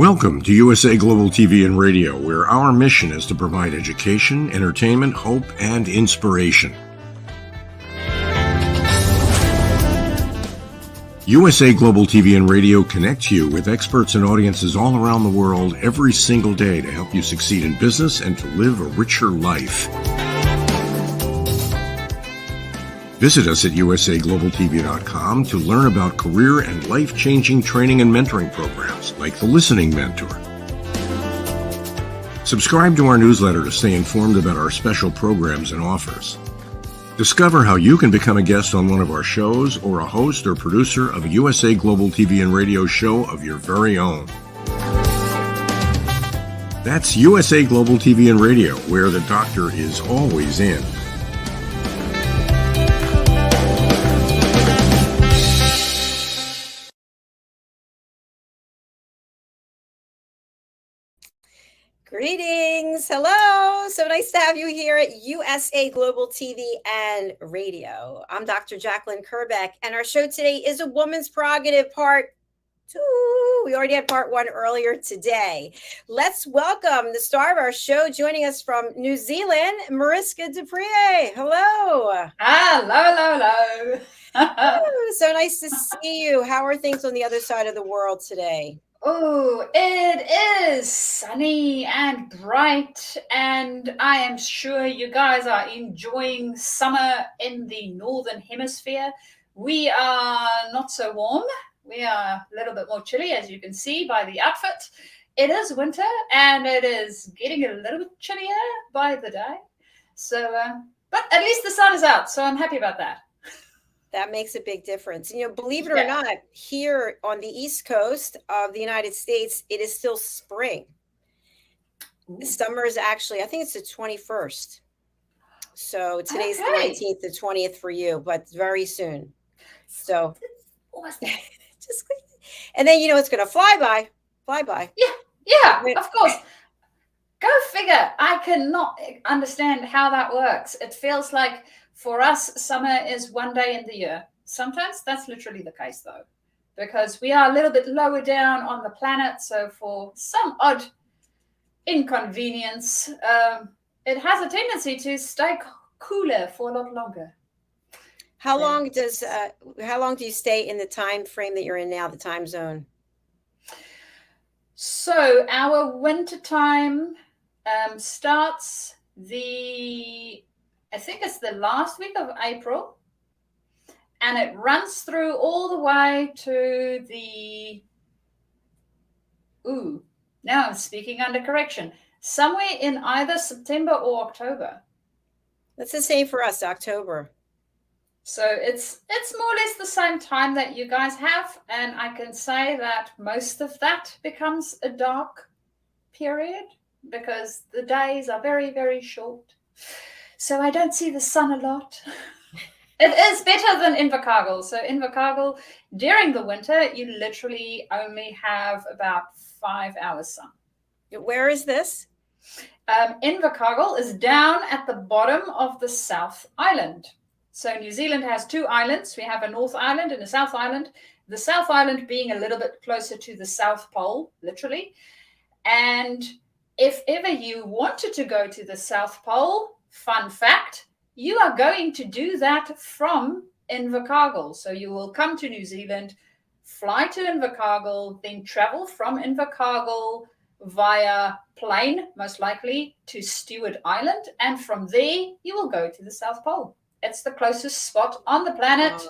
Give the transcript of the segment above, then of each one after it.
Welcome to USA Global TV and Radio, where our mission is to provide education, entertainment, hope, and inspiration. USA Global TV and Radio connects you with experts and audiences all around the world every single day to help you succeed in business and to live a richer life. Visit us at usaglobaltv.com to learn about career and life-changing training and mentoring programs like the Listening Mentor. Subscribe to our newsletter to stay informed about our special programs and offers. Discover how you can become a guest on one of our shows or a host or producer of a USA Global TV and Radio show of your very own. That's USA Global TV and Radio, where the doctor is always in. Greetings. Hello. So nice to have you here at USA Global TV and Radio. I'm Dr. Jacalyn Kerbeck, and our show today is a Woman's Prerogative Part 2. We already had Part 1 earlier today. Let's welcome the star of our show, joining us from New Zealand, MARISKA. Hello. Hello. Oh, so nice to see you. How are things on the other side of the world today? Oh, it is sunny and bright, and I am sure you guys are enjoying summer in the Northern Hemisphere. We are not so warm. We are a little bit more chilly, as you can see by the outfit. It is winter, and it is getting a little bit chillier by the day. So, but at least the sun is out, so I'm happy about that. That makes a big difference. You know, believe it or not, here on the East Coast of the United States, it is still spring. Ooh. Summer is actually, I think it's the 21st. So today's the 19th, the 20th for you, but very soon. So just, and then, you know, it's going to fly by. Yeah, of course. Go figure. I cannot understand how that works. It feels like for us, summer is one day in the year. Sometimes that's literally the case, though, because we are a little bit lower down on the planet. So for some odd inconvenience, it has a tendency to stay cooler for a lot longer. How long do you stay in the time frame that you're in now, the time zone? So our winter time starts I think it's the last week of April, and it runs through all the way to now I'm speaking under correction, somewhere in either September or October. That's the same for us, October. So it's more or less the same time that you guys have, and I can say that most of that becomes a dark period because the days are very, very short. So I don't see the sun a lot. It is better than Invercargill. So Invercargill, during the winter, you literally only have about 5 hours sun. Where is this? Invercargill is down at the bottom of the South Island. So New Zealand has 2 islands. We have a North Island and a South Island. The South Island being a little bit closer to the South Pole, literally. And if ever you wanted to go to the South Pole, fun fact, you are going to do that from Invercargill. So you will come to New Zealand, fly to Invercargill, then travel from Invercargill via plane, most likely, to Stewart Island. And from there, you will go to the South Pole. It's the closest spot on the planet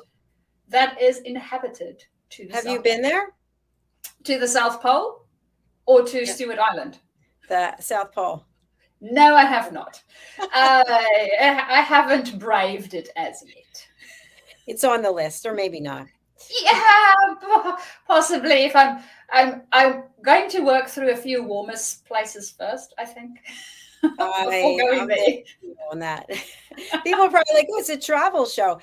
that is inhabited to the South Pole. Have you been there? To the South Pole or to Stewart Island? The South Pole. No, I have not. I haven't braved it as yet. It's on the list, or maybe not. Yeah, possibly. If I'm going to work through a few warmest places first, I think. Before going there. On that, people are probably like, "Oh, it's a travel show."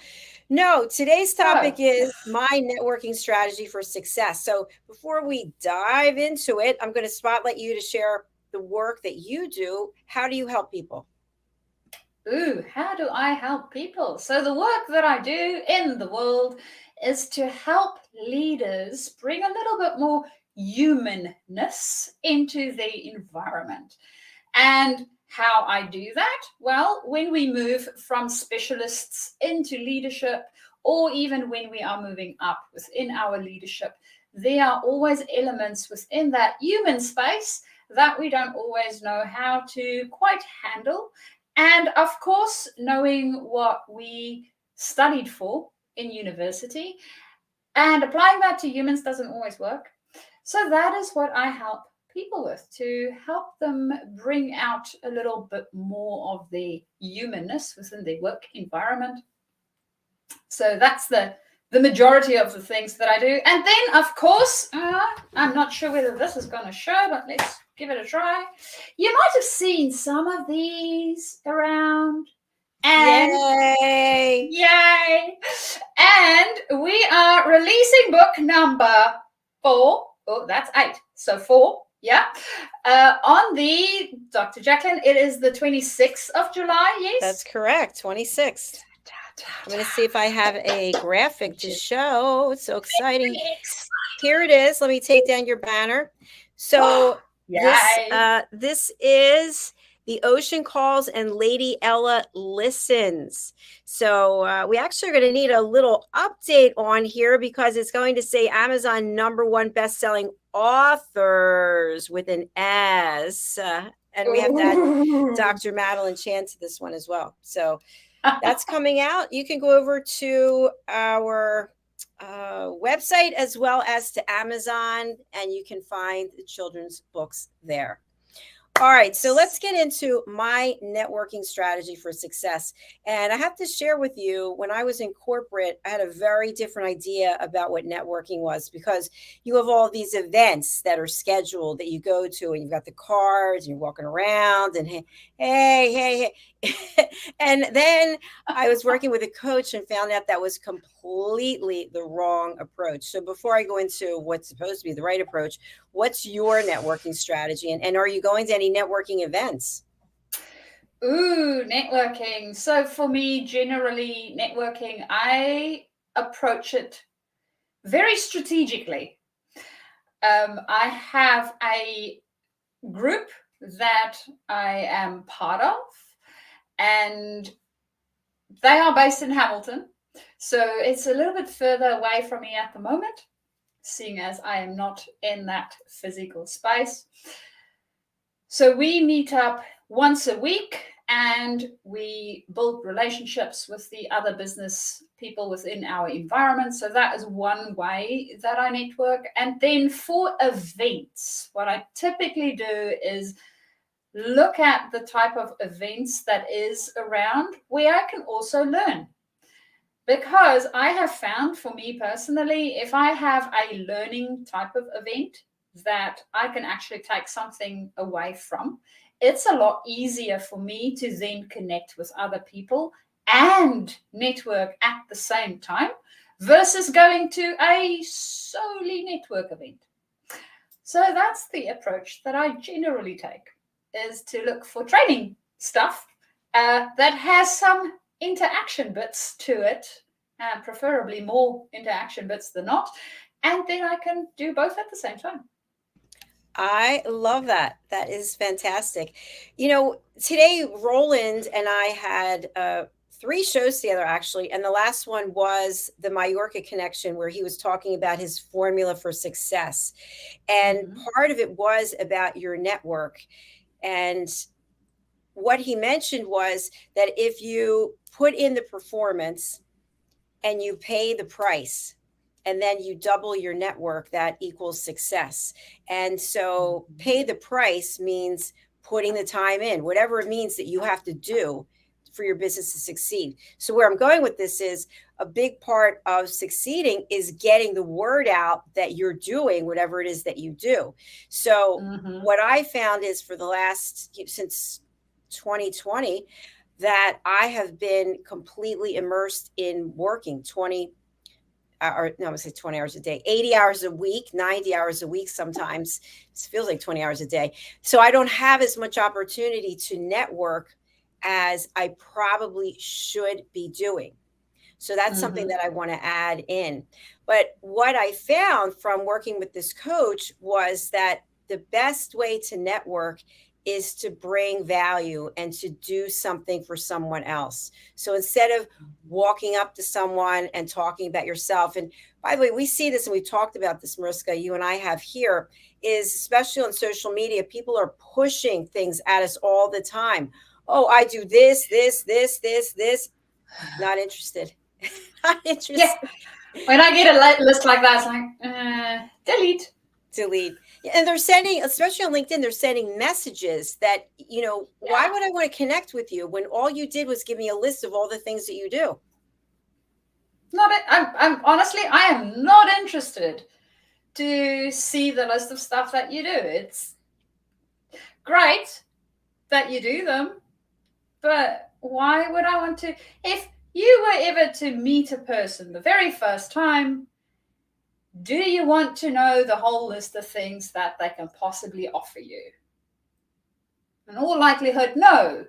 No, today's topic is my networking strategy for success. So before we dive into it, I'm going to spotlight you to share the work that you do. How do you help people? How do I help people? So the work that I do in the world is to help leaders bring a little bit more humanness into the environment. And how I do that? Well, when we move from specialists into leadership, or even when we are moving up within our leadership, there are always elements within that human space that we don't always know how to quite handle. And of course, knowing what we studied for in university and applying that to humans doesn't always work. So that is what I help people with, to help them bring out a little bit more of the humanness within their work environment. So that's the majority of the things that I do. And then, of course, I'm not sure whether this is going to show, but let's give it a try. You might have seen some of these around. And yay! And we are releasing book number 4. Oh, that's 8. So 4. Yeah. On the, Dr. Jacalyn, it is the 26th of July. Yes. That's correct. 26th. I'm going to see if I have a graphic to show. It's so exciting. Here it is. Let me take down your banner. So this is The Ocean Calls and Lady Ella Listens. So we actually are going to need a little update on here because it's going to say Amazon #1 best-selling authors with an S. And we have to add Dr. Madeline Chan to this one as well. So that's coming out. You can go over to our website as well as to Amazon, and you can find the children's books there. All right, so let's get into my networking strategy for success. And I have to share with you, when I was in corporate, I had a very different idea about what networking was, because you have all these events that are scheduled that you go to, and you've got the cards, and you're walking around, and hey. And then I was working with a coach and found out that was completely the wrong approach. So before I go into what's supposed to be the right approach, what's your networking strategy? And are you going to any networking events? Ooh, networking. So for me, generally, networking, I approach it very strategically. I have a group that I am part of, and they are based in Hamilton. So it's a little bit further away from me at the moment, seeing as I am not in that physical space. So we meet up once a week and we build relationships with the other business people within our environment. So that is one way that I network. And then for events, what I typically do is look at the type of events that is around where I can also learn. Because I have found, for me personally, if I have a learning type of event that I can actually take something away from, it's a lot easier for me to then connect with other people and network at the same time versus going to a solely network event. So that's the approach that I generally take, is to look for training stuff that has some interaction bits to it, preferably more interaction bits than not, and then I can do both at the same time. I love that. That is fantastic. You know, today Roland and I had 3 shows together, actually, and the last one was the Mallorca Connection, where he was talking about his formula for success. And part of it was about your network. And what he mentioned was that if you put in the performance and you pay the price, and then you double your network, that equals success. And so pay the price means putting the time in, whatever it means that you have to do for your business to succeed. So where I'm going with this is, a big part of succeeding is getting the word out that you're doing whatever it is that you do. So what I found is, for the last, since 2020, that I have been completely immersed in working 20 hours a day, 80 hours a week, 90 hours a week. Sometimes it feels like 20 hours a day. So I don't have as much opportunity to network as I probably should be doing. So that's something that I want to add in. But what I found from working with this coach was that the best way to network is to bring value and to do something for someone else. So instead of walking up to someone and talking about yourself, and by the way, we see this and we talked about this, Mariska, you and I have here, is especially on social media, people are pushing things at us all the time. Oh, I do this. Not interested. Not interested. Yeah. When I get a list like that, it's like, delete. And they're sending, especially on LinkedIn, they're sending messages that, why would I want to connect with you when all you did was give me a list of all the things that you do? I'm honestly, I am not interested to see the list of stuff that you do. It's great that you do them, but why would I want to? If you were ever to meet a person the very first time, do you want to know the whole list of things that they can possibly offer you? In all likelihood, no.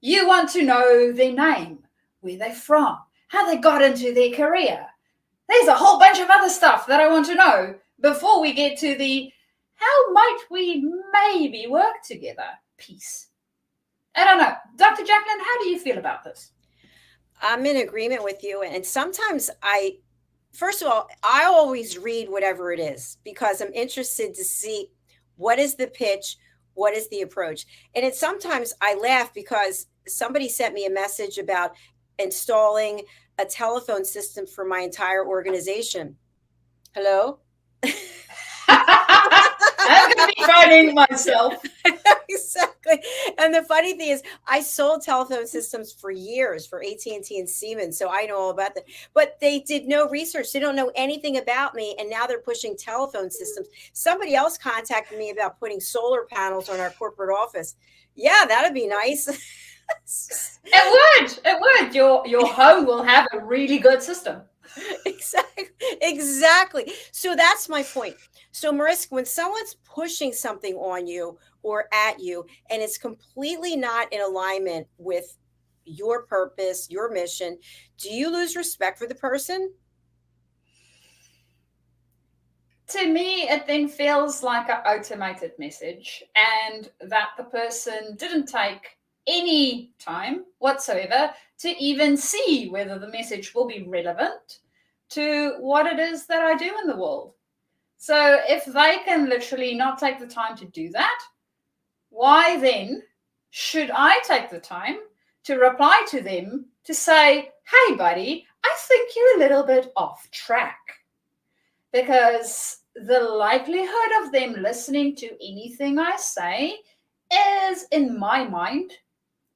You want to know their name, where they're from, how they got into their career. There's a whole bunch of other stuff that I want to know before we get to the how might we maybe work together piece. I don't know. Dr. Jacalyn, how do you feel about this? I'm in agreement with you. And sometimes first of all, I always read whatever it is because I'm interested to see what is the pitch, what is the approach. And sometimes I laugh because somebody sent me a message about installing a telephone system for my entire organization. Hello? I'm going to be fighting myself. Exactly. And the funny thing is, I sold telephone systems for years for AT&T and Siemens, so I know all about that. But they did no research. They don't know anything about me, and now they're pushing telephone systems. Somebody else contacted me about putting solar panels on our corporate office. Yeah, that'd be nice. It would. Your home will have a really good system. Exactly. So that's my point. So Mariska, when someone's pushing something on you or at you, and it's completely not in alignment with your purpose, your mission, do you lose respect for the person? To me, it then feels like an automated message, and that the person didn't take any time whatsoever to even see whether the message will be relevant to what it is that I do in the world. So if they can literally not take the time to do that, why then should I take the time to reply to them to say, hey, buddy, I think you're a little bit off track? Because the likelihood of them listening to anything I say is, in my mind,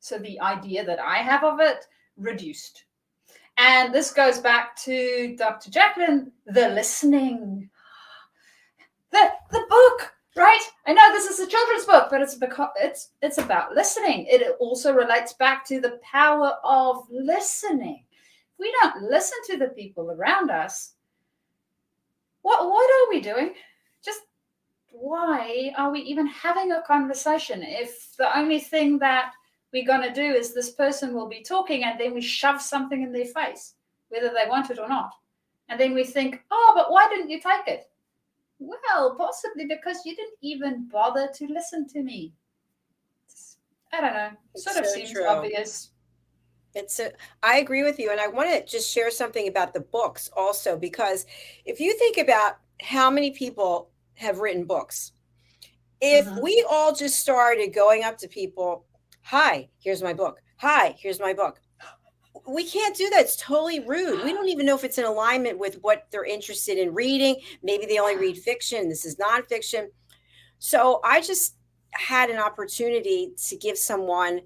so the idea that I have of it, reduced. And this goes back to Dr. Jacalyn, the listening. The book, right? I know this is a children's book, but it's about listening. It also relates back to the power of listening. If we don't listen to the people around us, what are we doing? Just why are we even having a conversation if the only thing that we're going to do is this person will be talking and then we shove something in their face, whether they want it or not. And then we think, oh, but why didn't you take it? Well, possibly because you didn't even bother to listen to me. I don't know. Sort of seems obvious. I agree with you. And I want to just share something about the books also, because if you think about how many people have written books, if we all just started going up to people, hi, here's my book. Hi, here's my book. We can't do that. It's totally rude. We don't even know if it's in alignment with what they're interested in reading. Maybe they only read fiction. This is nonfiction. So I just had an opportunity to give someone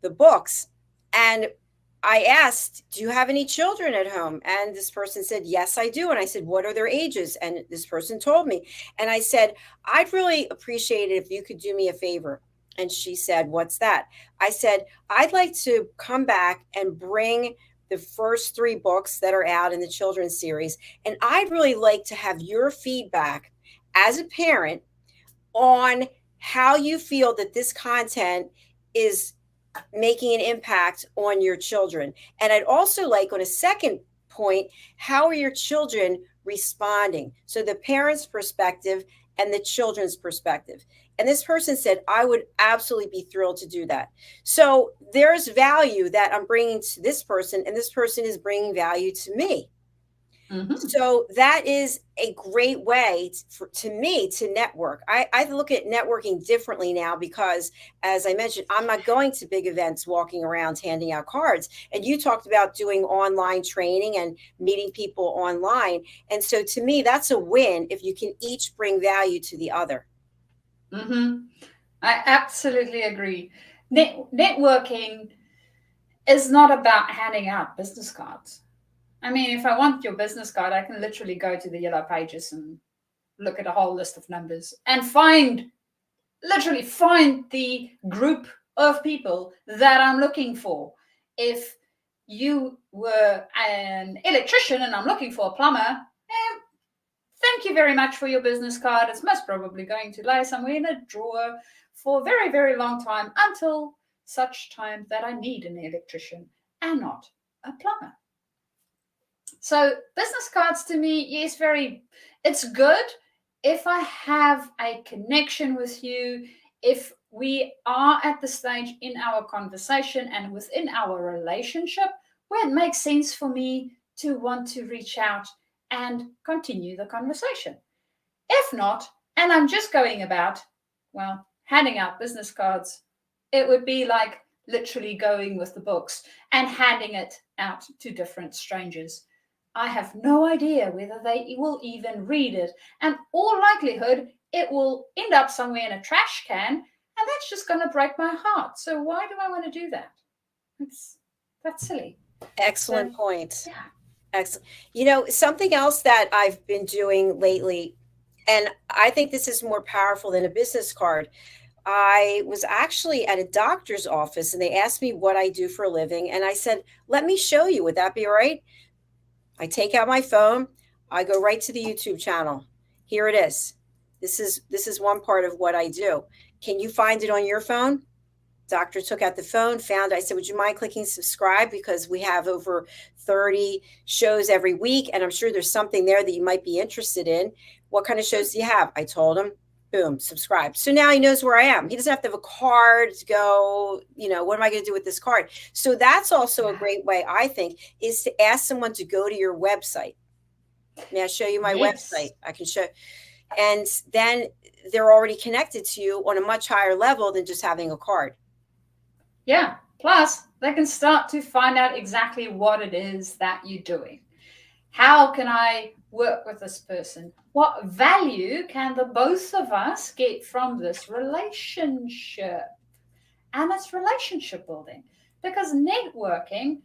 the books. And I asked, do you have any children at home? And this person said, yes, I do. And I said, what are their ages? And this person told me. And I said, I'd really appreciate it if you could do me a favor. And she said, what's that? I said, I'd like to come back and bring the first 3 books that are out in the children's series. And I'd really like to have your feedback as a parent on how you feel that this content is making an impact on your children? And I'd also like, on a second point, how are your children responding? So the parents' perspective and the children's perspective. And this person said, I would absolutely be thrilled to do that. So there's value that I'm bringing to this person, and this person is bringing value to me. Mm-hmm. So that is a great way to me to network. I look at networking differently now because, as I mentioned, I'm not going to big events walking around handing out cards. And you talked about doing online training and meeting people online. And so to me, that's a win if you can each bring value to the other. Mm-hmm. I absolutely agree. Networking is not about handing out business cards. I mean, if I want your business card, I can literally go to the yellow pages and look at a whole list of numbers and literally find the group of people that I'm looking for. If you were an electrician and I'm looking for a plumber, thank you very much for your business card. It's most probably going to lie somewhere in a drawer for a very, very long time until such time that I need an electrician and not a plumber. So business cards to me, yes, it's good if I have a connection with you, if we are at the stage in our conversation and within our relationship where it makes sense for me to want to reach out and continue the conversation. If not, and I'm just going about, well, handing out business cards, it would be like literally going with the books and handing it out to different strangers. I have no idea whether they will even read it. And all likelihood, it will end up somewhere in a trash can, and that's just going to break my heart. So why do I want to do that? That's silly. Excellent point. Yeah. Excellent. You know, something else that I've been doing lately, and I think this is more powerful than a business card. I was actually at a doctor's office and they asked me what I do for a living. And I said, let me show you. Would that be all right? I take out my phone. I go right to the YouTube channel. Here it is. This is one part of what I do. Can you find it on your phone? Doctor took out the phone, found it. I said, would you mind clicking subscribe? Because we have over 30 shows every week. And I'm sure there's something there that you might be interested in. What kind of shows do you have? I told him, boom, subscribe. So now he knows where I am. He doesn't have to have a card to go, what am I going to do with this card? So that's also a great way, I think, is to ask someone to go to your website. May I show you my website? I can show. And then they're already connected to you on a much higher level than just having a card. Yeah. Plus, they can start to find out exactly what it is that you're doing. How can I work with this person? What value can the both of us get from this relationship? And it's relationship building. Because networking,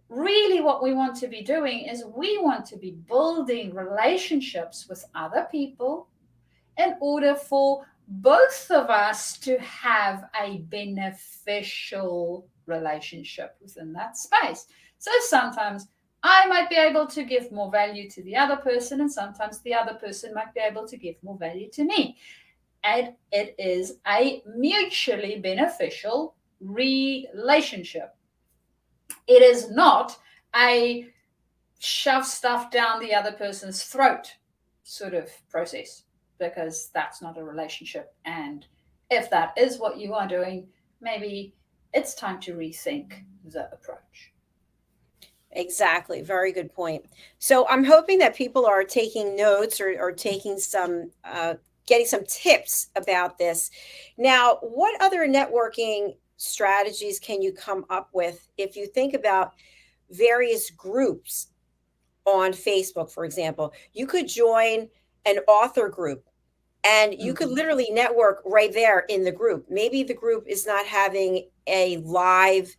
really what we want to be doing is we want to be building relationships with other people in order for both of us to have a beneficial relationship within that space. So sometimes I might be able to give more value to the other person, and sometimes the other person might be able to give more value to me. And it is a mutually beneficial relationship. It is not a shove stuff down the other person's throat sort of process, because that's not a relationship. And if that is what you are doing, maybe it's time to rethink the approach. Exactly. Very good point. So I'm hoping that people are taking notes or taking some, getting some tips about this. Now, what other networking strategies can you come up with if you think about various groups on Facebook, for example? You could join an author group and you could literally network right there in the group. Maybe the group is not having a live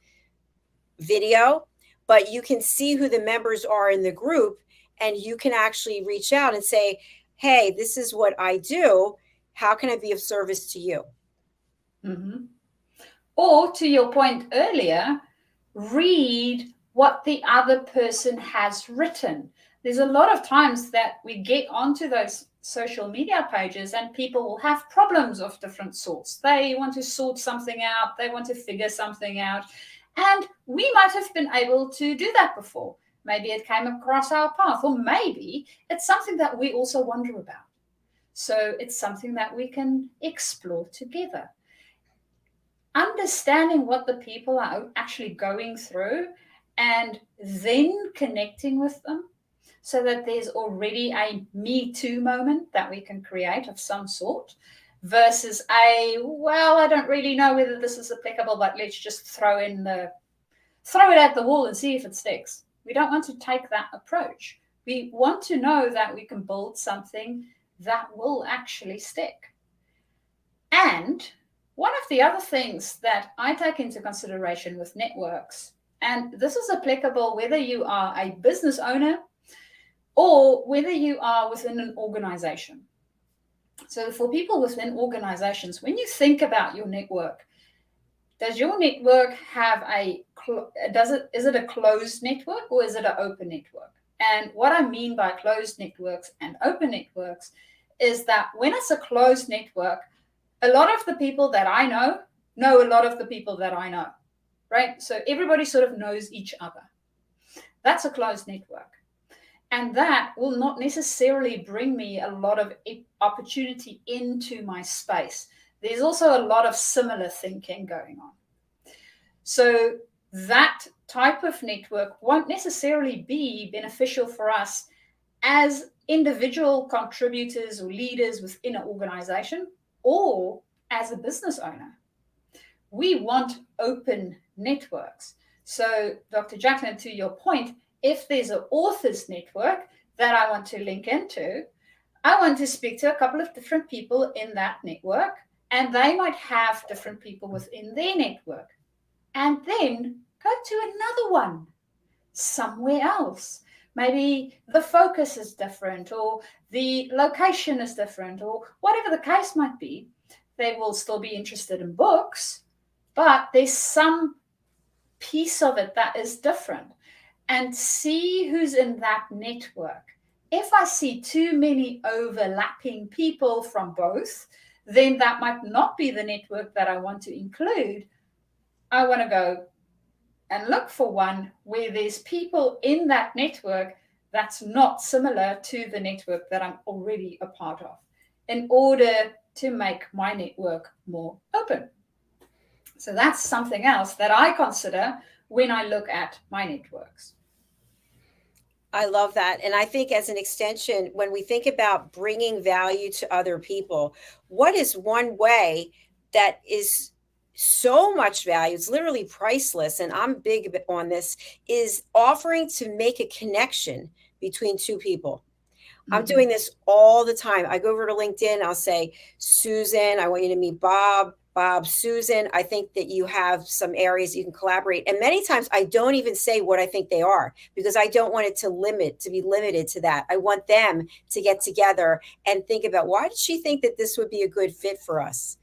video, but you can see who the members are in the group, and you can actually reach out and say, hey, this is what I do. How can I be of service to you? Mm-hmm. Or to your point earlier, read what the other person has written. There's a lot of times that we get onto those social media pages, and people will have problems of different sorts. They want to sort something out, they want to figure something out, and we might have been able to do that before. Maybe it came across our path, or maybe it's something that we also wonder about. So it's something that we can explore together. Understanding what the people are actually going through and then connecting with them, so that there's already a Me Too moment that we can create of some sort, versus well, I don't really know whether this is applicable, but let's just throw it at the wall and see if it sticks. We don't want to take that approach. We want to know that we can build something that will actually stick. And one of the other things that I take into consideration with networks, and this is applicable whether you are a business owner or whether you are within an organization. So for people within organizations, when you think about your network, does your network have is it a closed network or is it an open network? And what I mean by closed networks and open networks is that when it's a closed network, a lot of the people that I know a lot of the people that I know, right? So everybody sort of knows each other. That's a closed network. And that will not necessarily bring me a lot of opportunity into my space. There's also a lot of similar thinking going on. So that type of network won't necessarily be beneficial for us as individual contributors or leaders within an organization or as a business owner. We want open networks. So, Dr. Jacalyn, to your point, if there's an authors network that I want to link into, I want to speak to a couple of different people in that network, and they might have different people within their network. And then go to another one somewhere else. Maybe the focus is different, or the location is different, or whatever the case might be. They will still be interested in books, but there's some piece of it that is different. And see who's in that network. If I see too many overlapping people from both, then that might not be the network that I want to include. I want to go and look for one where there's people in that network that's not similar to the network that I'm already a part of, in order to make my network more open. So that's something else that I consider when I look at my networks. I love that. And I think as an extension, when we think about bringing value to other people, what is one way that is so much value, it's literally priceless, and I'm big on this, is offering to make a connection between two people. I'm doing this all the time. I go over to LinkedIn, I'll say, Susan, I want you to meet Bob, Susan, I think that you have some areas you can collaborate. And many times I don't even say what I think they are, because I don't want it to be limited to that. I want them to get together and think about, why did she think that this would be a good fit for us?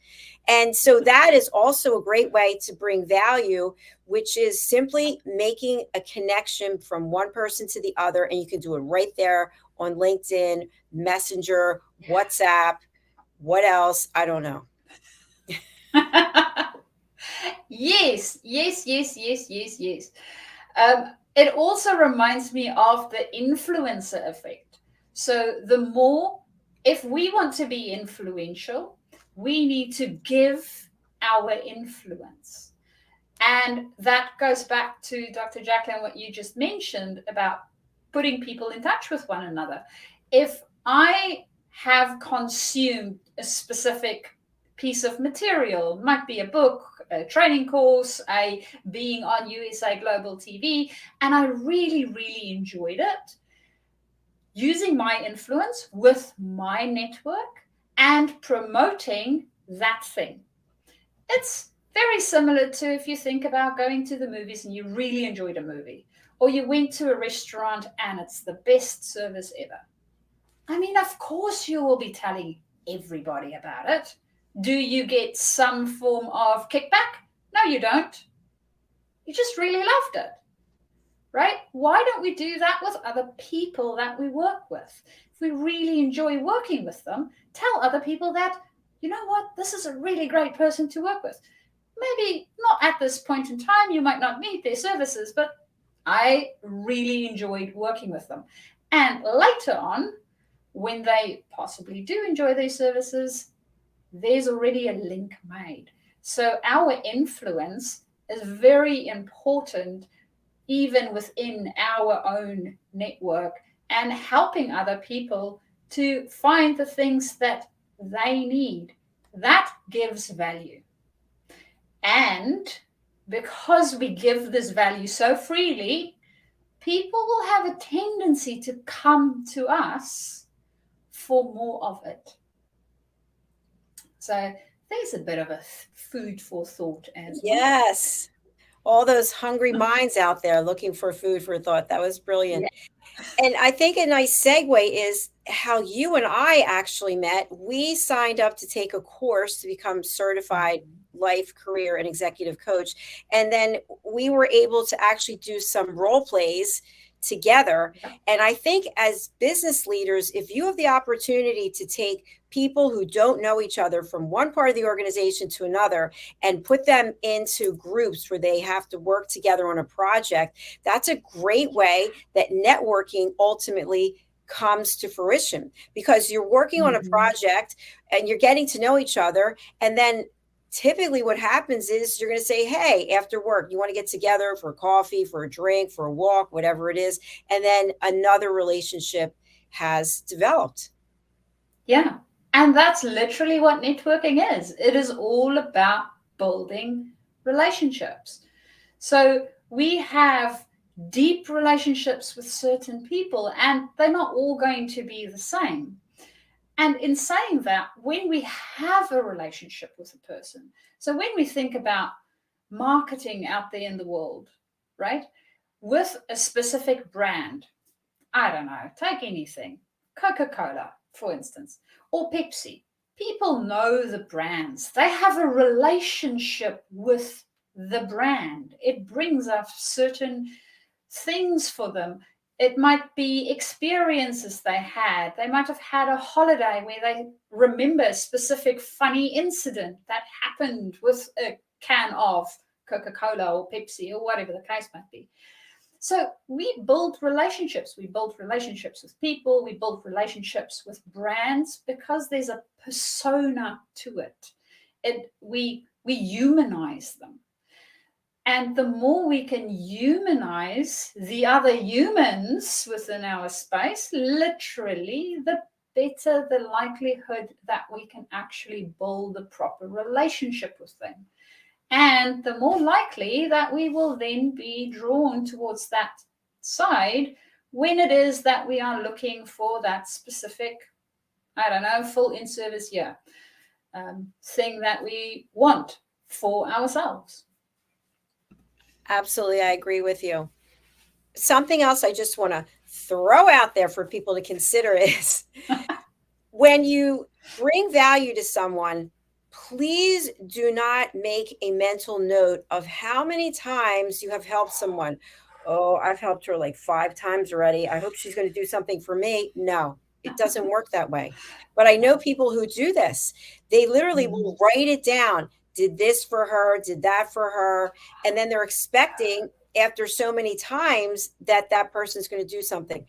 And so that is also a great way to bring value, which is simply making a connection from one person to the other. And you can do it right there on LinkedIn, Messenger, WhatsApp, what else? I don't know. Yes. It also reminds me of the influencer effect. So if we want to be influential, we need to give our influence. And that goes back to Dr. Jacalyn, what you just mentioned about putting people in touch with one another. If I have consumed a specific piece of material, might be a book, a training course, being on USA Global TV, and I really, really enjoyed it, using my influence with my network and promoting that thing. It's very similar to if you think about going to the movies and you really enjoyed a movie, or you went to a restaurant and it's the best service ever. I mean, of course you will be telling everybody about it. Do you get some form of kickback? No, you don't. You just really loved it, right? Why don't we do that with other people that we work with? we really enjoy working with them, tell other people that, you know what, this is a really great person to work with. Maybe not at this point in time, you might not need their services, but I really enjoyed working with them. And later on, when they possibly do enjoy their services, there's already a link made. So our influence is very important, even within our own network, and helping other people to find the things that they need. That gives value. And because we give this value so freely, people will have a tendency to come to us for more of it. So there's a bit of a food for thought as well. Yes. All those hungry minds out there looking for food for thought. That was brilliant. Yeah. And I think a nice segue is how you and I actually met. We signed up to take a course to become certified life, career, and executive coach. And then we were able to actually do some role plays together. And I think as business leaders, if you have the opportunity to take people who don't know each other from one part of the organization to another and put them into groups where they have to work together on a project, that's a great way that networking ultimately comes to fruition, because you're working on a project and you're getting to know each other. And then typically what happens is you're going to say, hey, after work, you want to get together for coffee, for a drink, for a walk, whatever it is. And then another relationship has developed. Yeah. And that's literally what networking is. It is all about building relationships. So we have deep relationships with certain people, and they're not all going to be the same. And in saying that, when we have a relationship with a person, so when we think about marketing out there in the world, right, with a specific brand, I don't know, take anything, Coca-Cola, for instance, or Pepsi, people know the brands. They have a relationship with the brand. It brings up certain things for them. It might be experiences they had. They might have had a holiday where they remember a specific funny incident that happened with a can of Coca-Cola or Pepsi or whatever the case might be. So we build relationships. We build relationships with people. We build relationships with brands because there's a persona to it. We humanize them. And the more we can humanize the other humans within our space, literally, the better the likelihood that we can actually build a proper relationship with them. And the more likely that we will then be drawn towards that side when it is that we are looking for that specific, I don't know, full in-service year thing that we want for ourselves. Absolutely. I agree with you. Something else I just want to throw out there for people to consider is when you bring value to someone, please do not make a mental note of how many times you have helped someone. Oh, I've helped her like 5 times already. I hope she's going to do something for me. No, it doesn't work that way. But I know people who do this. They literally will write it down. Did this for her, did that for her. And then they're expecting after so many times that that person's going to do something.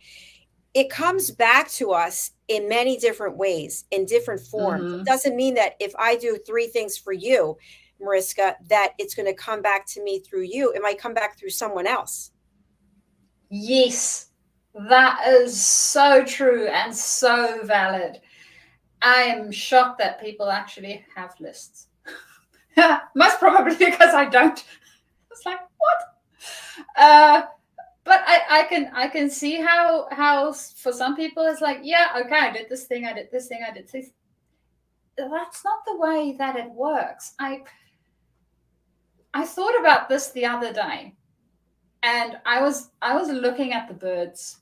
It comes back to us in many different ways, in different forms. It doesn't mean that if I do 3 things for you, Mariska, that it's going to come back to me through you. It might come back through someone else. Yes, that is so true and so valid. I am shocked that people actually have lists. Most probably because I don't. It's like, what? But I can see how for some people it's like, yeah, okay, I did this thing, I did this thing, I did this. That's not the way that it works. I thought about this the other day, and I was looking at the birds.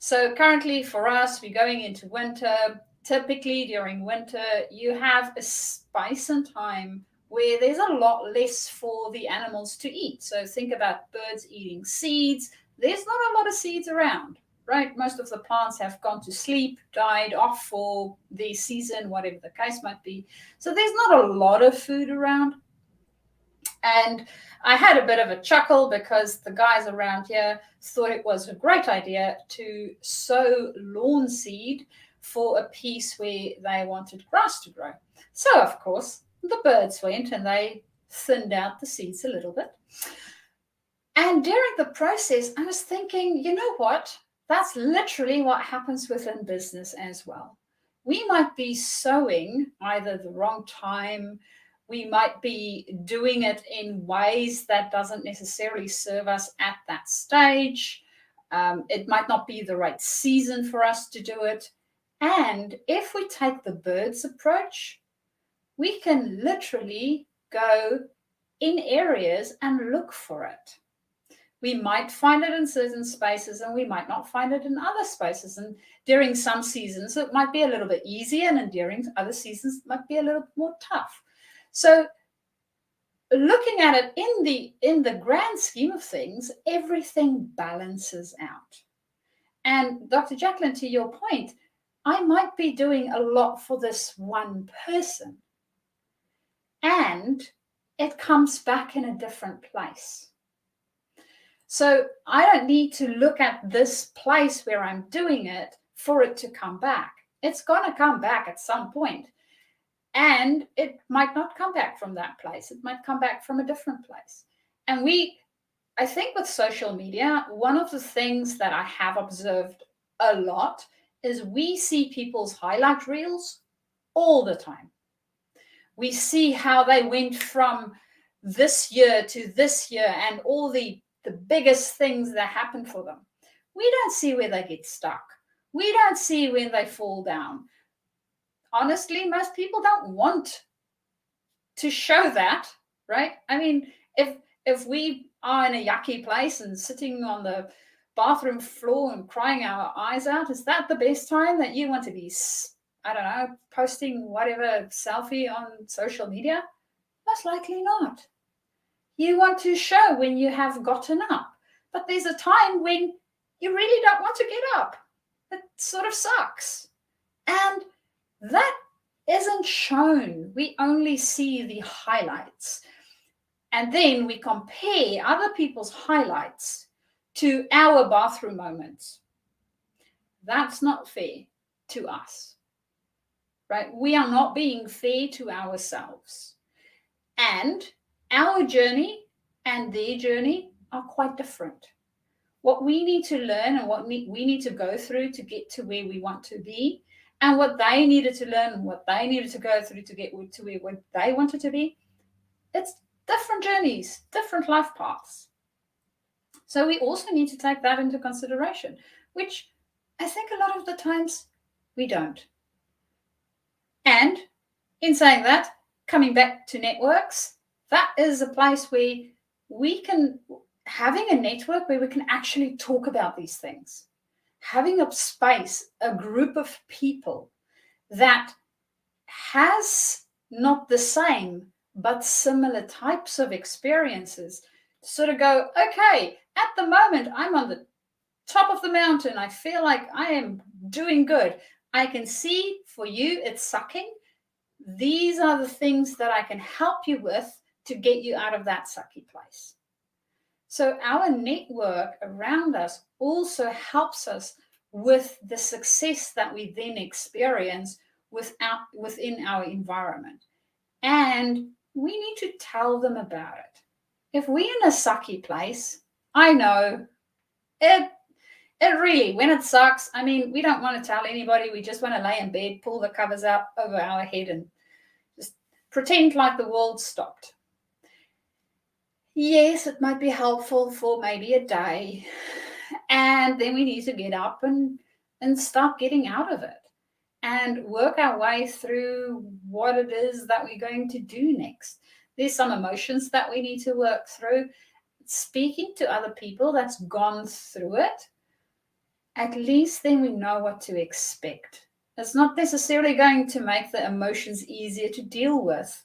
So currently for us, we're going into winter. Typically during winter, you have a space and time where there's a lot less for the animals to eat. So think about birds eating seeds. There's not a lot of seeds around, right? Most of the plants have gone to sleep, died off for the season, whatever the case might be. So there's not a lot of food around. And I had a bit of a chuckle because the guys around here thought it was a great idea to sow lawn seed for a piece where they wanted grass to grow. So, of course, the birds went and they thinned out the seeds a little bit. And during the process, I was thinking, you know what? That's literally what happens within business as well. We might be sowing either the wrong time, we might be doing it in ways that doesn't necessarily serve us at that stage. It might not be the right season for us to do it. And if we take the birds approach, we can literally go in areas and look for it. We might find it in certain spaces and we might not find it in other spaces. And during some seasons, it might be a little bit easier, and during other seasons, it might be a little bit more tough. So looking at it in the grand scheme of things, everything balances out. And Dr. Jacalyn, to your point, I might be doing a lot for this one person, and it comes back in a different place. So I don't need to look at this place where I'm doing it for it to come back. It's going to come back at some point. And it might not come back from that place. It might come back from a different place. And I think with social media, one of the things that I have observed a lot is we see people's highlight reels all the time. We see how they went from this year to this year and all the biggest things that happen for them. We don't see where they get stuck. We don't see when they fall down. Honestly, most people don't want to show that, right? I mean, if we are in a yucky place and sitting on the bathroom floor and crying our eyes out, is that the best time that you want to be, I don't know, posting whatever selfie on social media? Most likely not. You want to show when you have gotten up. But there's a time when you really don't want to get up. It sort of sucks. And that isn't shown. We only see the highlights. And then we compare other people's highlights to our bathroom moments. That's not fair to us, right? We are not being fair to ourselves. And our journey and their journey are quite different. What we need to learn and what we need to go through to get to where we want to be, and what they needed to learn and what they needed to go through to get to where they wanted to be, it's different journeys, different life paths. So we also need to take that into consideration, which I think a lot of the times we don't. And in saying that, coming back to networks, that is a place where we can, having a network where we can actually talk about these things, having a space, a group of people that has not the same, but similar types of experiences, sort of go, okay, at the moment, I'm on the top of the mountain. I feel like I am doing good. I can see for you, it's sucking. These are the things that I can help you with to get you out of that sucky place. So our network around us also helps us with the success that we then experience within our environment. And we need to tell them about it. If we're in a sucky place, I know it really, when it sucks, I mean, we don't want to tell anybody. We just want to lay in bed, pull the covers up over our head and just pretend like the world stopped. Yes, it might be helpful for maybe a day. And then we need to get up and start getting out of it and work our way through what it is that we're going to do next. There's some emotions that we need to work through. Speaking to other people that's gone through it, at least then we know what to expect. It's not necessarily going to make the emotions easier to deal with,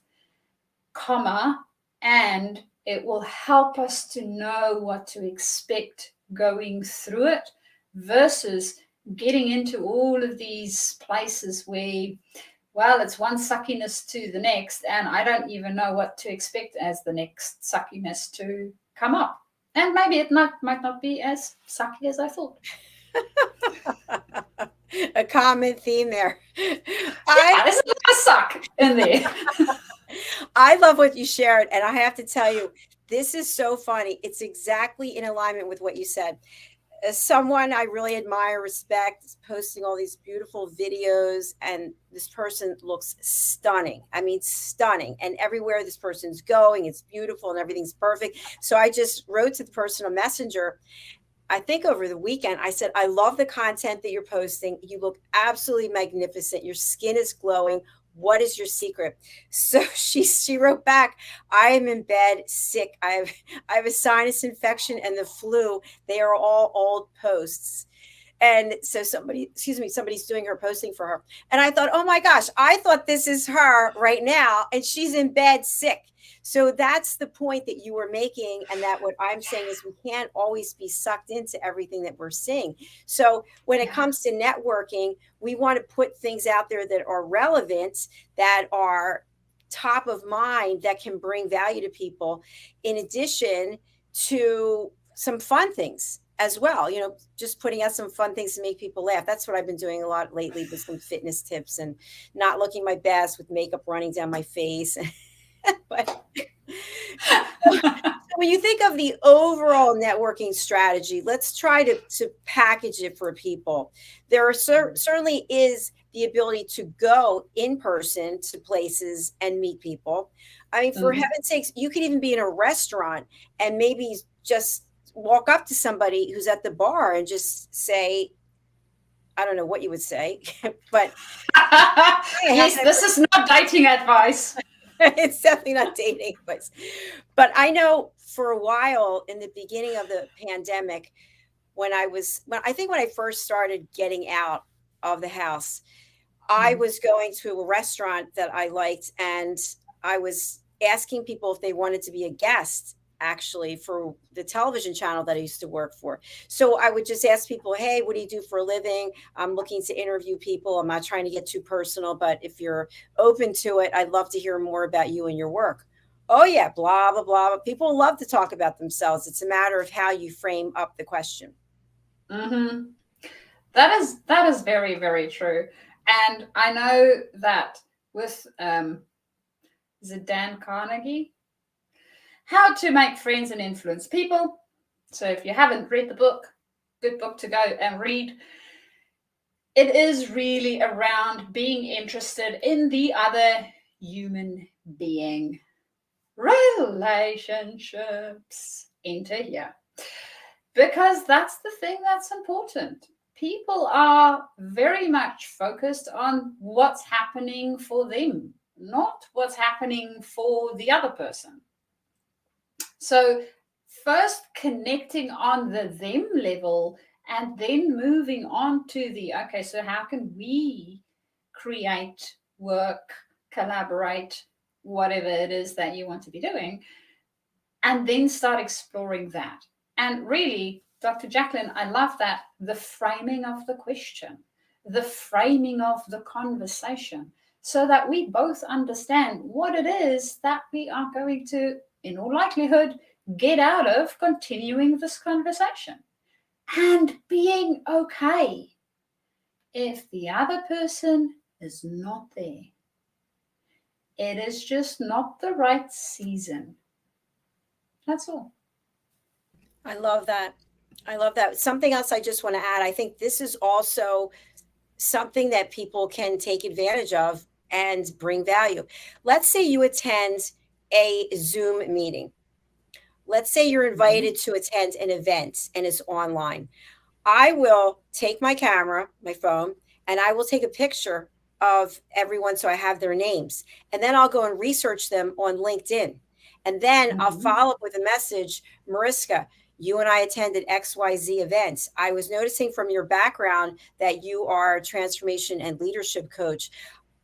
and it will help us to know what to expect going through it versus getting into all of these places where, well, it's one suckiness to the next, and I don't even know what to expect as the next suckiness to come up. And maybe it might not be as sucky as I thought. A common theme there. There's a lot of suck in there. I love what you shared, and I have to tell you, this is so funny. It's exactly in alignment with what you said. As someone I really admire, respect, is posting all these beautiful videos, and this person looks stunning. I mean, stunning. And everywhere this person's going, it's beautiful and everything's perfect. So I just wrote to the person on Messenger, I think over the weekend, I said, I love the content that you're posting. You look absolutely magnificent. Your skin is glowing. What is your secret? So she wrote back, I am in bed sick. I have a sinus infection and the flu. They are all old posts. And so somebody's doing her posting for her. And I thought, oh my gosh, I thought this is her right now. And she's in bed sick. So that's the point that you were making. And that what I'm saying is we can't always be sucked into everything that we're seeing. So when it comes to networking, we want to put things out there that are relevant, that are top of mind, that can bring value to people, in addition to some fun things as well. You know, just putting out some fun things to make people laugh. That's what I've been doing a lot lately, with some fitness tips and not looking my best with makeup running down my face. But when you think of the overall networking strategy, let's try to package it for people. There are certainly is the ability to go in person to places and meet people. I mean, for heaven's sakes, you could even be in a restaurant and maybe just walk up to somebody who's at the bar and just say, I don't know what you would say, but yes, this is not dating advice. It's definitely not dating advice. But I know for a while in the beginning of the pandemic, when I first started getting out of the house, I was going to a restaurant that I liked, and I was asking people if they wanted to be a guest, actually, for the television channel that I used to work for. So I would just ask people, hey, what do you do for a living? I'm looking to interview people. I'm not trying to get too personal, but if you're open to it, I'd love to hear more about you and your work. Oh yeah, blah, blah, blah. People love to talk about themselves. It's a matter of how you frame up the question. Mm-hmm. That is very, very true. And I know that with, is it Dan Carnegie? How to Make Friends and Influence People. So if you haven't read the book, good book to go and read. It is really around being interested in the other human being. Relationships enter here. Because that's the thing that's important. People are very much focused on what's happening for them, not what's happening for the other person. So first connecting on the them level, and then moving on to the, okay, so how can we create, work, collaborate, whatever it is that you want to be doing, and then start exploring that. And really, Dr. Jacalyn, I love that, the framing of the question, the framing of the conversation, so that we both understand what it is that we are going to, in all likelihood, get out of continuing this conversation, and being okay if the other person is not there. It is just not the right season. That's all. I love that. I love that. Something else I just want to add, I think this is also something that people can take advantage of and bring value. Let's say you attend a Zoom meeting. Let's say you're invited to attend an event and it's online. I will take my camera, my phone, and I will take a picture of everyone so I have their names. And then I'll go and research them on LinkedIn. And then I'll follow up with a message, Mariska, you and I attended XYZ events. I was noticing from your background that you are a transformation and leadership coach.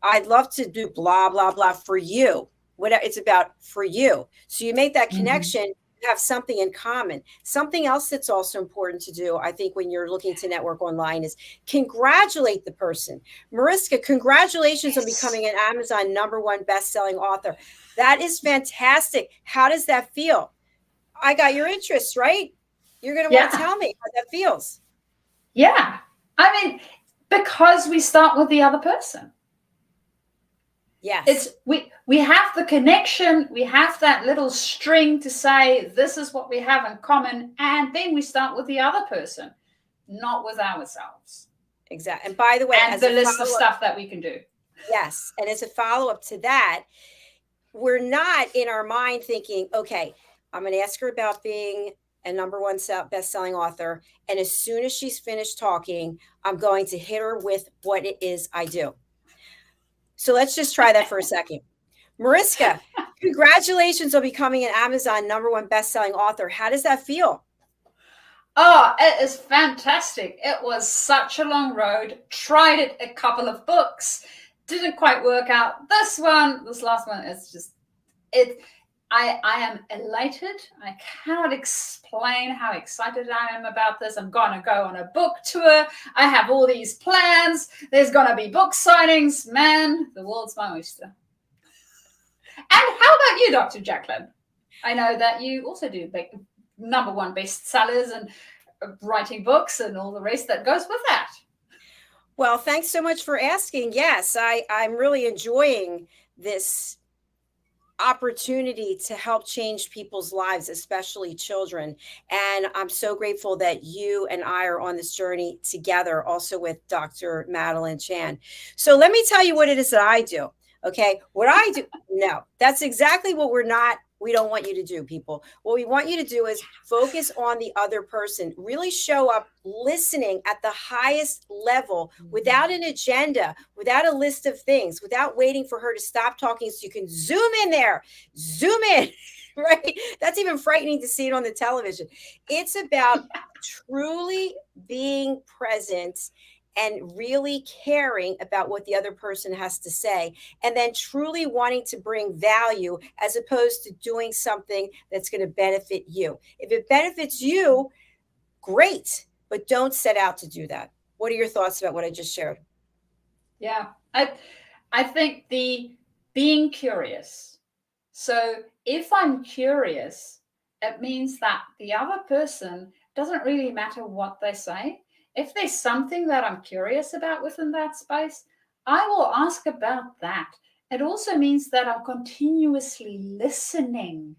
I'd love to do blah, blah, blah for you. What it's about for you. So you make that connection. have something in common. Something else that's also important to do, I think, when you're looking to network online is congratulate the person. Mariska, congratulations on becoming an Amazon #1 best-selling author. That is fantastic. How does that feel? I got your interest, right? You're going to want to tell me how that feels. Yeah. I mean, because we start with the other person. Yes. It's we have the connection, we have that little string to say this is what we have in common, and then we start with the other person, not with ourselves. Exactly. And by the way, and the list of stuff that we can do. Yes. And as a follow-up to that, we're not in our mind thinking, okay, I'm going to ask her about being a #1 best-selling author. And as soon as she's finished talking, I'm going to hit her with what it is I do. So let's just try that for a second. Mariska, congratulations on becoming an Amazon #1 best-selling author. How does that feel? Oh, it is fantastic. It was such a long road. Tried it a couple of books. Didn't quite work out. This last one is just it. I am elated. I cannot explain how excited I am about this. I'm going to go on a book tour. I have all these plans. There's going to be book signings. Man, the world's my oyster. And how about you, Dr. Jacalyn? I know that you also do #1 bestsellers and writing books and all the rest that goes with that. Well, thanks so much for asking. Yes, I'm really enjoying this opportunity to help change people's lives, especially children. And I'm so grateful that you and I are on this journey together, also with Dr. Madeline Chan. So let me tell you what it is that I do. Okay. What I do. No, that's exactly what we don't want you to do, people. What we want you to do is focus on the other person, really show up listening at the highest level without an agenda, without a list of things, without waiting for her to stop talking so you can zoom in there, zoom in, right? That's even frightening to see it on the television. It's about truly being present and really caring about what the other person has to say, and then truly wanting to bring value as opposed to doing something that's going to benefit you. If it benefits you, great, but don't set out to do that. What are your thoughts about what I just shared? Yeah, I think the being curious. So if I'm curious, it means that the other person doesn't really matter what they say. If there's something that I'm curious about within that space, I will ask about that. It also means that I'm continuously listening.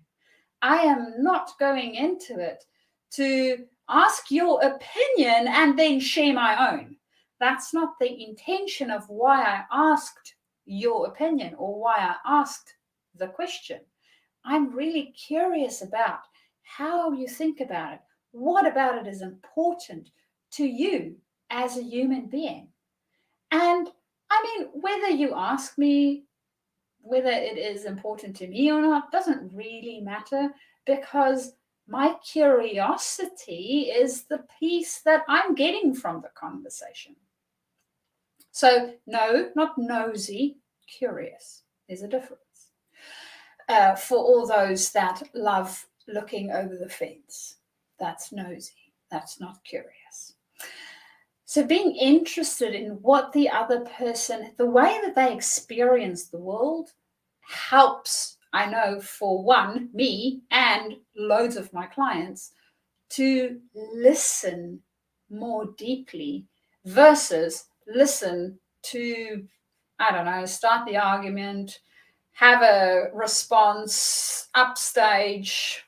I am not going into it to ask your opinion and then share my own. That's not the intention of why I asked your opinion or why I asked the question. I'm really curious about how you think about it. What about it is important to you as a human being? And I mean, whether you ask me whether it is important to me or not doesn't really matter, because my curiosity is the piece that I'm getting from the conversation. So no, not nosy, curious. There's a difference. For all those that love looking over the fence, that's nosy. That's not curious. So being interested in what the other person, the way that they experience the world, helps, I know, for one, me and loads of my clients, to listen more deeply versus listen to, I don't know, start the argument, have a response, upstage,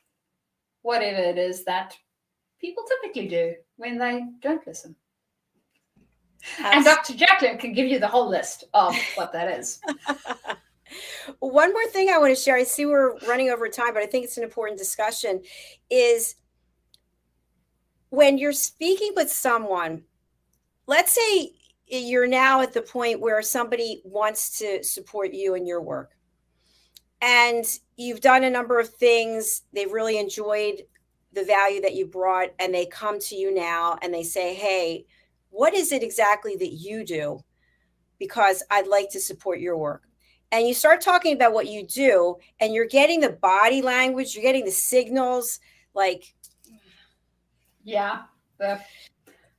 whatever it is that people typically do when they don't listen. And Dr. Jacalyn can give you the whole list of what that is. One more thing I want to share, I see we're running over time, but I think it's an important discussion, is when you're speaking with someone, let's say you're now at the point where somebody wants to support you in your work, and you've done a number of things, they've really enjoyed the value that you brought, and they come to you now and they say, hey, what is it exactly that you do? Because I'd like to support your work. and you start talking about what you do, and you're getting the body language, you're getting the signals, like, Yeah.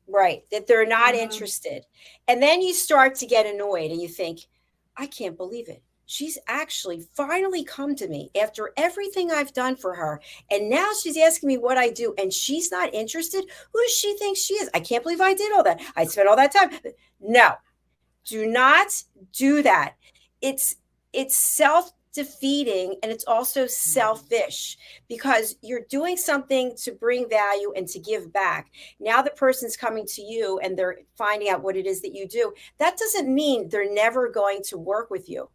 right, that they're not interested. And then you start to get annoyed and you think, I can't believe it. She's actually finally come to me after everything I've done for her. And now she's asking me what I do, and she's not interested. Who does she think she is? I can't believe I did all that. I spent all that time. No, do not do that. It's self-defeating, and it's also selfish, because you're doing something to bring value and to give back. Now the person's coming to you and they're finding out what it is that you do. That doesn't mean they're never going to work with you.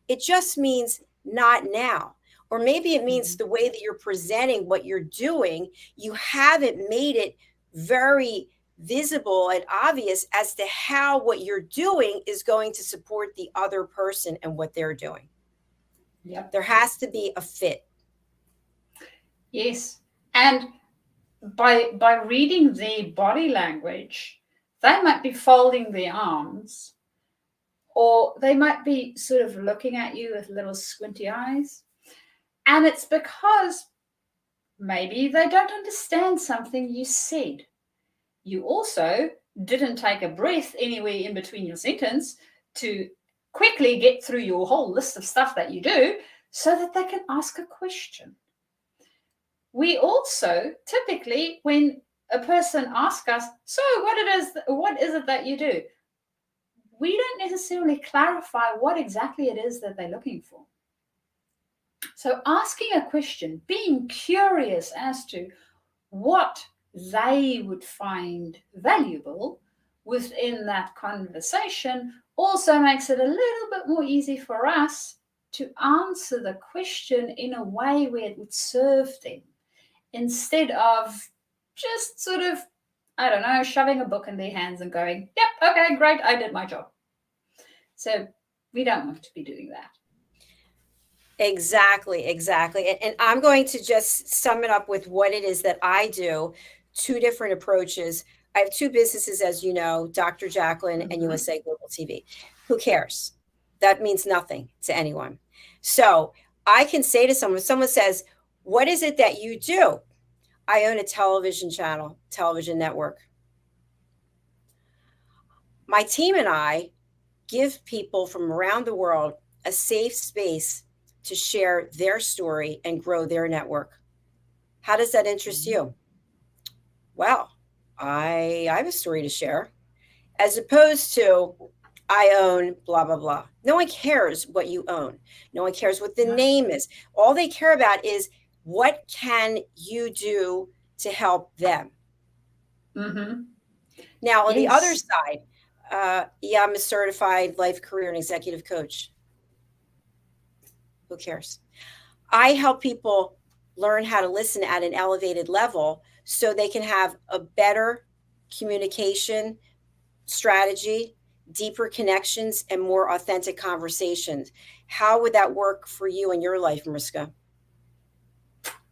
It just means not now. Or maybe it means the way that you're presenting what you're doing, you haven't made it very visible and obvious as to how what you're doing is going to support the other person and what they're doing. Yep. There has to be a fit. Yes. And by reading their body language, they might be folding their arms, or they might be sort of looking at you with little squinty eyes. And it's because maybe they don't understand something you said. You also didn't take a breath anywhere in between your sentence to quickly get through your whole list of stuff that you do so that they can ask a question. We also typically, when a person asks us, so what is it that you do? We don't necessarily clarify what exactly it is that they're looking for. So asking a question, being curious as to what they would find valuable within that conversation also makes it a little bit more easy for us to answer the question in a way where it would serve them, instead of just sort of, I don't know, shoving a book in their hands and going, yep, okay, great, I did my job. So we don't want to be doing that. Exactly. And I'm going to just sum it up with what it is that I do. Two different approaches. I have two businesses, as you know, Dr. Jacalyn and USA Global TV. Who cares? That means nothing to anyone. So I can say to someone, if someone says, what is it that you do? I own a television channel, television network. My team and I give people from around the world a safe space to share their story and grow their network. How does that interest you? Well, I have a story to share, as opposed to I own blah, blah, blah. No one cares what you own. No one cares what the name is. All they care about is, what can you do to help them? Now, on the other side, I'm a certified life, career, and executive coach. Who cares? I help people learn how to listen at an elevated level so they can have a better communication strategy, deeper connections, and more authentic conversations. How would that work for you in your life, Mariska?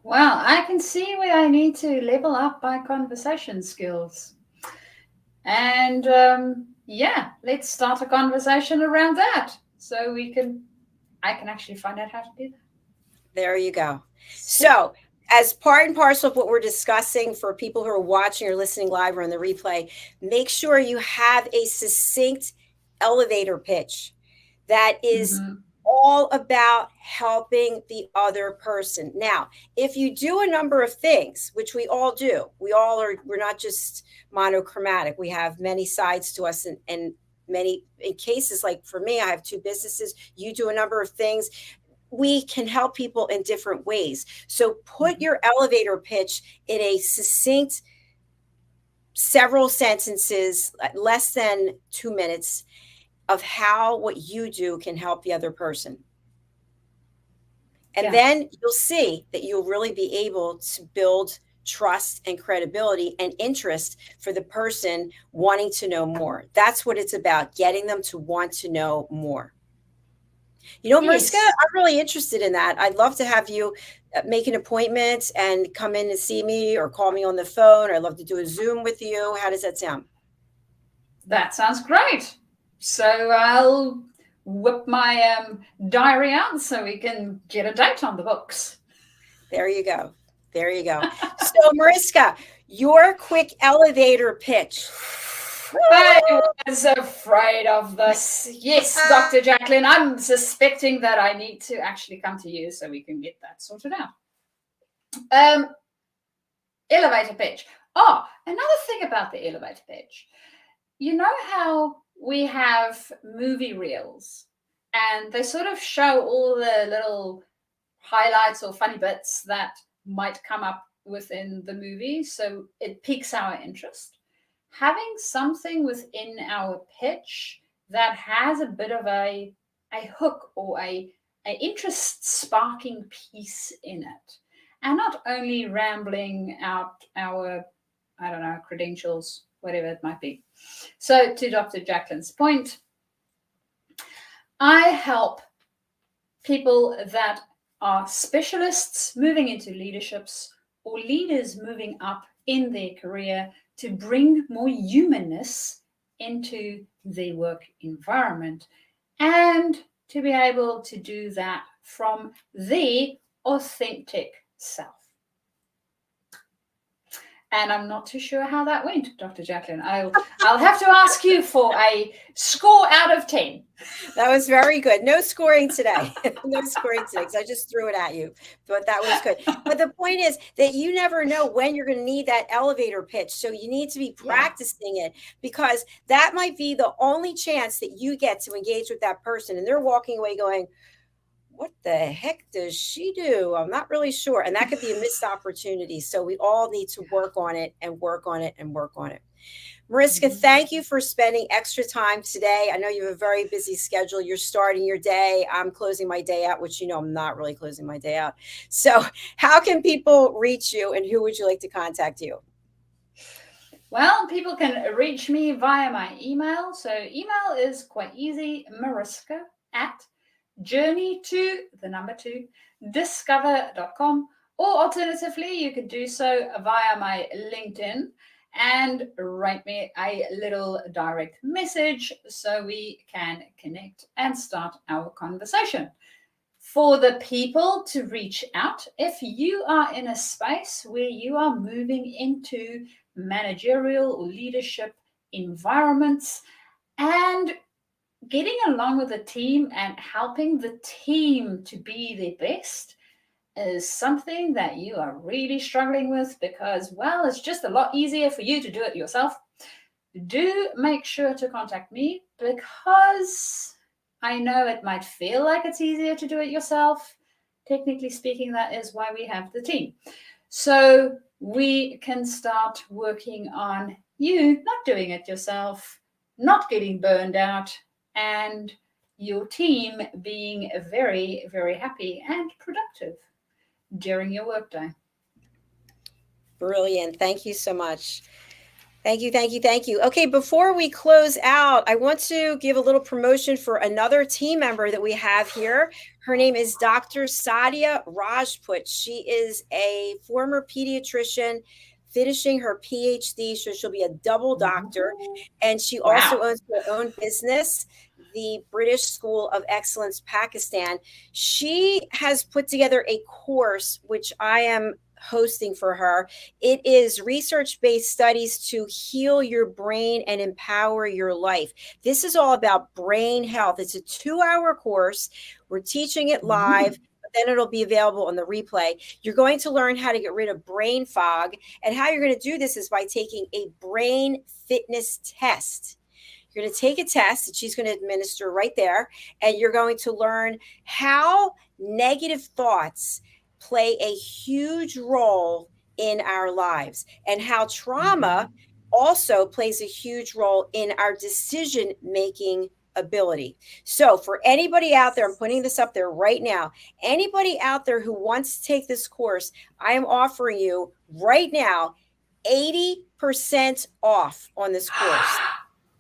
Well, I can see where I need to level up my conversation skills. And let's start a conversation around that so I can actually find out how to do that. There you go. So as part and parcel of what we're discussing, for people who are watching or listening live or on the replay, make sure you have a succinct elevator pitch that is all about helping the other person. Now, if you do a number of things, which we all do, we're not just monochromatic. We have many sides to us, and many in cases, like for me, I have two businesses. You do a number of things. We can help people in different ways. So put your elevator pitch in a succinct, several sentences, less than 2 minutes, of how what you do can help the other person. And then you'll see that you'll really be able to build trust and credibility and interest for the person wanting to know more. That's what it's about, getting them to want to know more. You know, Mariska, I'm really interested in that. I'd love to have you make an appointment and come in and see me, or call me on the phone. Or I'd love to do a Zoom with you. How does that sound? That sounds great. So whip my diary out so we can get a date on the books. There you go. There you go. So, Mariska, your quick elevator pitch. I was afraid of this. Yes, Dr. Jacalyn, I'm suspecting that I need to actually come to you so we can get that sorted out. Elevator pitch. Oh, another thing about the elevator pitch. You know how we have movie reels and they sort of show all the little highlights or funny bits that might come up within the movie, so it piques our interest. Having something within our pitch that has a bit of a hook or a interest sparking piece in it, and not only rambling out our, I don't know, credentials, whatever it might be. So to Dr. Jacalyn's point, I help people that are specialists moving into leaderships or leaders moving up in their career to bring more humanness into their work environment, and to be able to do that from their authentic self. And I'm not too sure how that went, Dr. Jacalyn. I'll have to ask you for a score out of 10. That was very good. No scoring today. No scoring today, because I just threw it at you. But that was good. But the point is that you never know when you're going to need that elevator pitch. So you need to be practicing it, because that might be the only chance that you get to engage with that person. And they're walking away going, what the heck does she do? I'm not really sure. And that could be a missed opportunity. So we all need to work on it and work on it and work on it. Mariska, thank you for spending extra time today. I know you have a very busy schedule. You're starting your day. I'm closing my day out, which, you know, I'm not really closing my day out. So how can people reach you, and who would you like to contact you? Well, people can reach me via my email. So email is quite easy, mariska@journey2discover.com, or alternatively, you could do so via my LinkedIn and write me a little direct message so we can connect and start our conversation. For the people to reach out, if you are in a space where you are moving into managerial or leadership environments and getting along with the team and helping the team to be their best is something that you are really struggling with, because, well, it's just a lot easier for you to do it yourself, do make sure to contact me, because I know it might feel like it's easier to do it yourself. Technically speaking, that is why we have the team. So we can start working on you not doing it yourself, not getting burned out, and your team being very, very happy and productive during your workday. Brilliant. Thank you so much. Thank you, thank you, thank you. Okay, before we close out, I want to give a little promotion for another team member that we have here. Her name is Dr. Sadia Rajput. She is a former pediatrician finishing her PhD, so she'll be a double doctor. And she also owns her own business, the British School of Excellence, Pakistan. She has put together a course, which I am hosting for her. It is research-based studies to heal your brain and empower your life. This is all about brain health. It's a 2-hour course. We're teaching it live, but then it'll be available on the replay. You're going to learn how to get rid of brain fog, and how you're going to do this is by taking a brain fitness test. You're going to take a test that she's going to administer right there, and you're going to learn how negative thoughts play a huge role in our lives, and how trauma also plays a huge role in our decision-making ability. So for anybody out there, I'm putting this up there right now, anybody out there who wants to take this course, I am offering you right now 80% off on this course.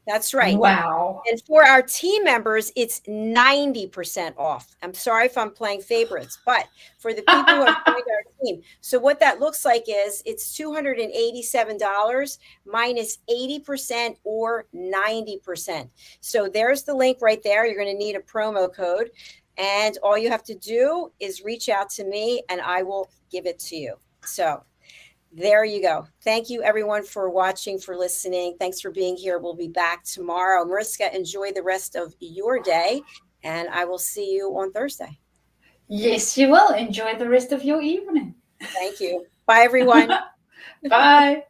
That's right. Wow. And for our team members, it's 90% off. I'm sorry if I'm playing favorites, but for the people who have joined our team. So what that looks like is it's $287 minus 80% or 90%. So there's the link right there. You're going to need a promo code. And all you have to do is reach out to me and I will give it to you. So there you go. Thank you, everyone, for watching, for listening. Thanks for being here. We'll be back tomorrow. Mariska, enjoy the rest of your day, and I will see you on Thursday. Yes, you will. Enjoy the rest of your evening. Thank you. Bye, everyone. Bye.